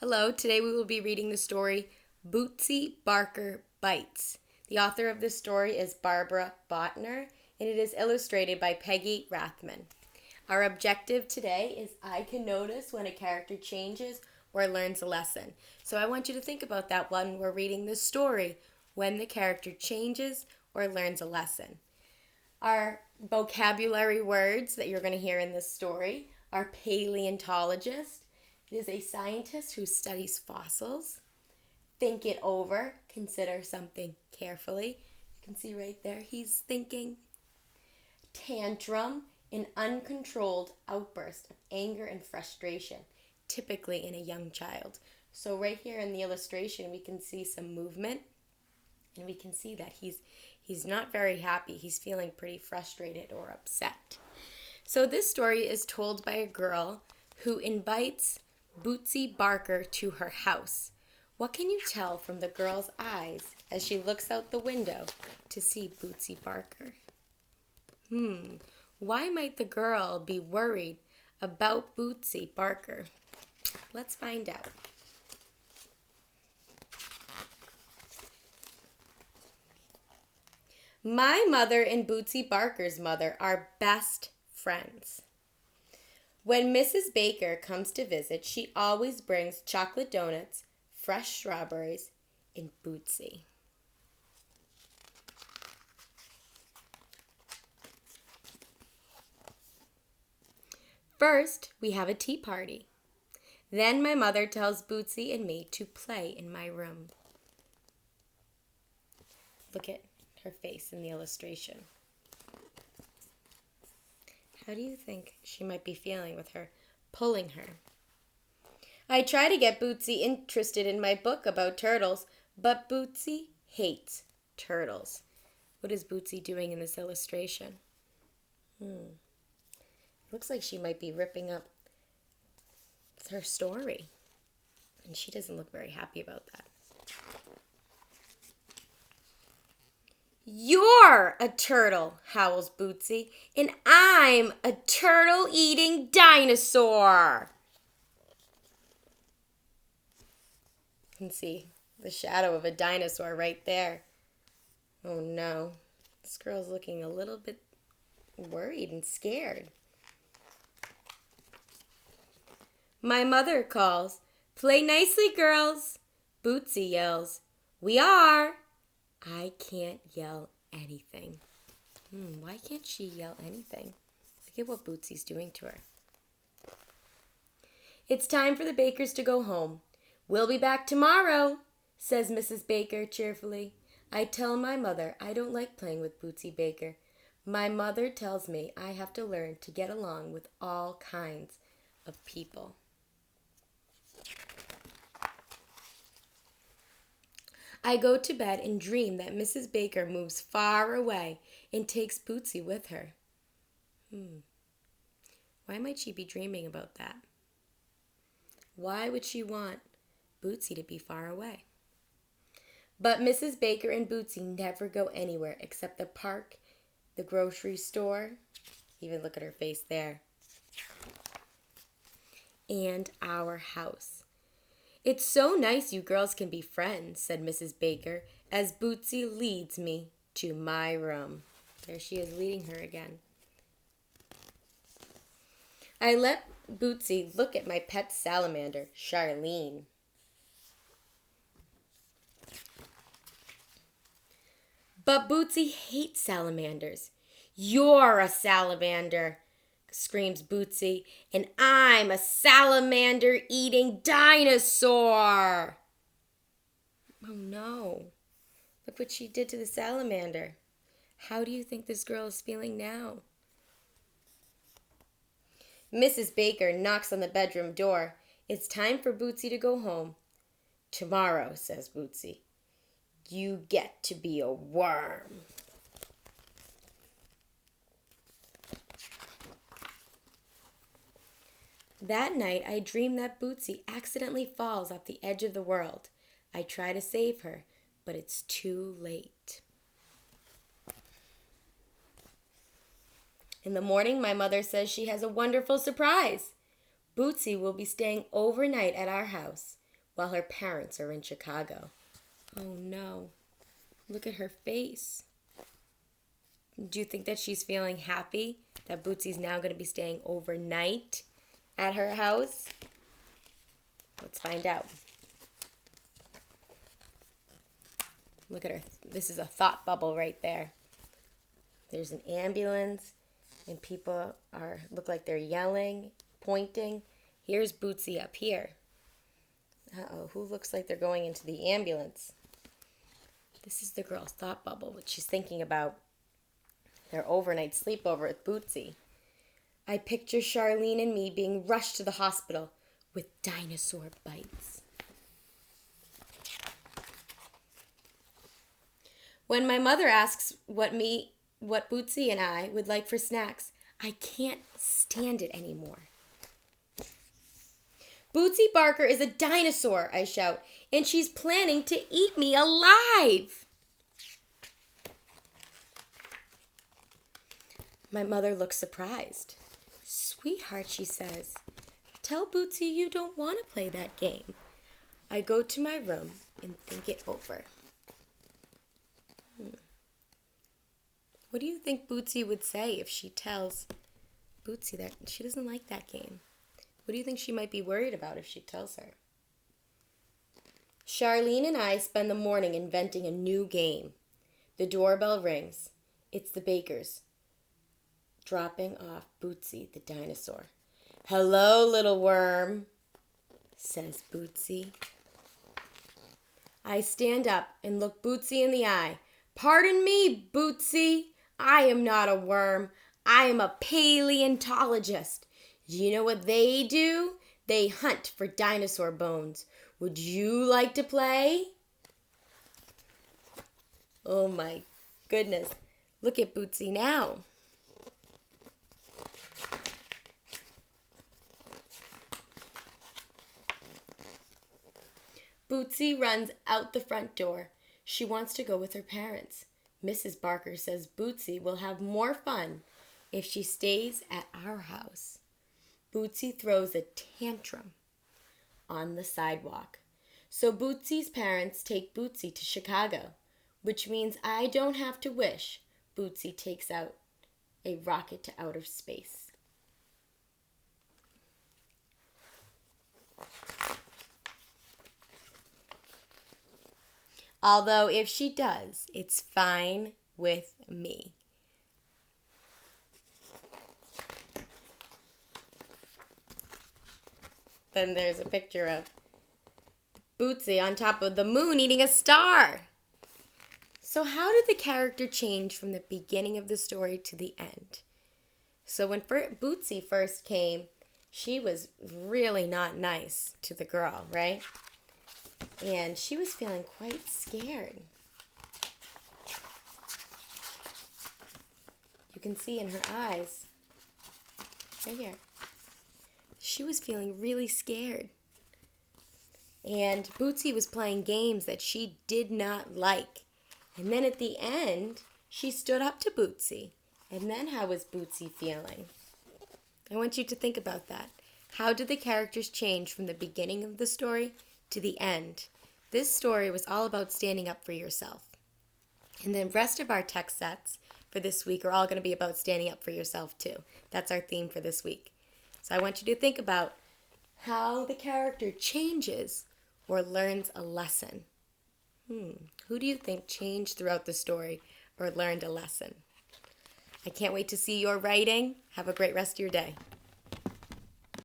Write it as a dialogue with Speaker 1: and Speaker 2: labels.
Speaker 1: Hello, today we will be reading the story Bootsie Barker Bites. The author of this story is Barbara Botner, and it is illustrated by Peggy Rathman. Our objective today is I can notice when a character changes or learns a lesson. So I want you to think about that when we're reading this story, when the character changes or learns a lesson. Our vocabulary words that you're going to hear in this story are paleontologist. It is a scientist who studies fossils. Think it over. Consider something carefully. You can see right there, he's thinking. Tantrum, an uncontrolled outburst of anger and frustration, typically in a young child. So right here in the illustration, we can see some movement. And we can see that he's not very happy. He's feeling pretty frustrated or upset. So this story is told by a girl who invites Bootsie Barker to her house. What can you tell from the girl's eyes as she looks out the window to see Bootsie Barker? Why might the girl be worried about Bootsie Barker? Let's find out. My mother and Bootsie Barker's mother are best friends. When Mrs. Baker comes to visit, she always brings chocolate donuts, fresh strawberries, and Bootsie. First, we have a tea party. Then my mother tells Bootsie and me to play in my room. Look at her face in the illustration. How do you think she might be feeling with her pulling her? I try to get Bootsie interested in my book about turtles, but Bootsie hates turtles. What is Bootsie doing in this illustration? Looks like she might be ripping up her story. And she doesn't look very happy about that. You're a turtle, howls Bootsie, and I'm a turtle-eating dinosaur. You can see the shadow of a dinosaur right there. Oh no, this girl's looking a little bit worried and scared. My mother calls, "Play nicely, girls." Bootsie yells, "We are." I can't yell anything. Why can't she yell anything? Look at what Bootsie's doing to her. It's time for the Bakers to go home. We'll be back tomorrow, says Mrs. Baker cheerfully. I tell my mother I don't like playing with Bootsie Baker. My mother tells me I have to learn to get along with all kinds of people. I go to bed and dream that Mrs. Baker moves far away and takes Bootsie with her. Why might she be dreaming about that? Why would she want Bootsie to be far away? But Mrs. Baker and Bootsie never go anywhere except the park, the grocery store, even look at her face there, and our house. It's so nice you girls can be friends, said Mrs. Baker, as Bootsie leads me to my room. There she is leading her again. I let Bootsie look at my pet salamander, Charlene. But Bootsie hates salamanders. You're a salamander, screams Bootsie, and I'm a salamander-eating dinosaur. Oh no, look what she did to the salamander. How do you think this girl is feeling now? Mrs. Baker knocks on the bedroom door. It's time for Bootsie to go home. Tomorrow, says Bootsie, you get to be a worm. That night, I dream that Bootsie accidentally falls off the edge of the world. I try to save her, but it's too late. In the morning, my mother says she has a wonderful surprise. Bootsie will be staying overnight at our house. while her parents are in Chicago. Oh no, look at her face. Do you think that she's feeling happy that Bootsy's now going to be staying overnight at her house? Let's find out. Look at her. This is a thought bubble right there. There's an ambulance, and people look like they're yelling, pointing. Here's Bootsy up here. Uh-oh, who looks like they're going into the ambulance? This is the girl's thought bubble, what she's thinking about their overnight sleepover with Bootsy. I picture Charlene and me being rushed to the hospital with dinosaur bites. When my mother asks what Bootsie and I would like for snacks, I can't stand it anymore. Bootsie Barker is a dinosaur, I shout, and she's planning to eat me alive. My mother looks surprised. Sweetheart, she says, tell Bootsie you don't want to play that game. I go to my room and think it over. What do you think Bootsie would say if she tells Bootsie that she doesn't like that game? What do you think she might be worried about if she tells her? Charlene and I spend the morning inventing a new game. The doorbell rings. It's the bakers, dropping off Bootsie the dinosaur. Hello, little worm, says Bootsie. I stand up and look Bootsie in the eye. Pardon me, Bootsie. I am not a worm. I am a paleontologist. Do you know what they do? They hunt for dinosaur bones. Would you like to play? Oh my goodness. Look at Bootsie now. Bootsie runs out the front door. She wants to go with her parents. Mrs. Barker says Bootsie will have more fun if she stays at our house. Bootsie throws a tantrum on the sidewalk. So Bootsie's parents take Bootsie to Chicago, which means I don't have to wish Bootsie takes out a rocket to outer space. Although if she does, it's fine with me. Then there's a picture of Bootsie on top of the moon eating a star. So how did the character change from the beginning of the story to the end? So when Bootsie first came, she was really not nice to the girl, right? And she was feeling quite scared. You can see in her eyes, right here, she was feeling really scared. And Bootsie was playing games that she did not like. And then at the end, she stood up to Bootsie. And then how was Bootsie feeling? I want you to think about that. How did the characters change from the beginning of the story to the end? This story was all about standing up for yourself. And the rest of our text sets for this week are all going to be about standing up for yourself too. That's our theme for this week. So I want you to think about how the character changes or learns a lesson. Who do you think changed throughout the story or learned a lesson? I can't wait to see your writing. Have a great rest of your day.